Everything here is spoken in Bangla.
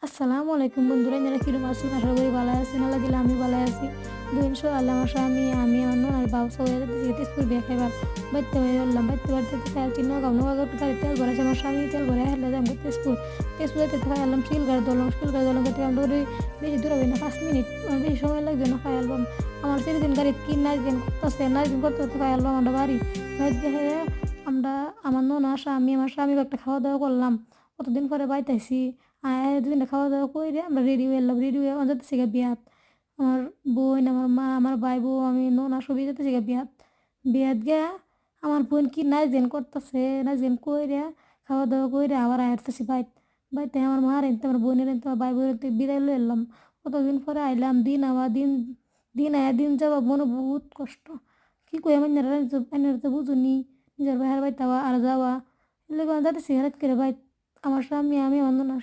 আসসালামু আলাইকুম বন্ধুরা, যারা কিরম আছেন? আশা করি ভালো আছেন। আল্লাহ দিলে আমি ভালো আছি। ইনশাআল্লাহ আমার স্বামী আমি অন্য আর বাবা সবাই যেতে স্কুল বিয়ে খাইবার বাইতে হয়ে উঠলাম। বাইতে বাড়তে খেয়াল চিহ্ন গাউনো গাড়ি তেল ভরাইছে। আমার স্বামী তেল ভরে হেলে যাম করতে স্কুল যেতে খাই আলাম শিলগাড় দলং করতে আমরা বেশি দূর হবে না, 5 মিনিট বেশি সময় লাগবে না। খাই আলবাম আমার চিরদিন গাড়ি কি নাচ দিন করতে করতে খাই আলবাম আমরা বাড়িতে হয়ে আমরা আমার ননা স্বামী আমার স্বামী একটা খাওয়া দাওয়া করলাম। কতদিন পরে বাইতেছি দুদিন খাওয়া দাওয়া করে আমরা রেডি হয়ে এলাম। রেডি হয়ে যেতেছি গা বিয়াত। আমার বোন আমার মা আমার ভাই বউ আমি ননা সবই যেতেছি গা বিয়াত গিয়া আমার বোন কি নাচ গান করতেছে, নাচ গান কইরা খাওয়া দাওয়া কইরা আবার আইতেছি বাইতে আমার মা রেনতে আমার বোনের রেনতে আমার ভাই বোনের বিদায় লই এলাম। কতদিন পরে আইলাম। দিন আবার দিন দিন আয়া দিন যাওয়া মনে বহুত কষ্ট। কি কই আমার এনারা তো বুঝুনি নিজের ভাইয়ের বাইতে আর যাওয়া এলে যাতেছি হঠাৎ করে বাইত আমার স্বামী আমি আমার ননা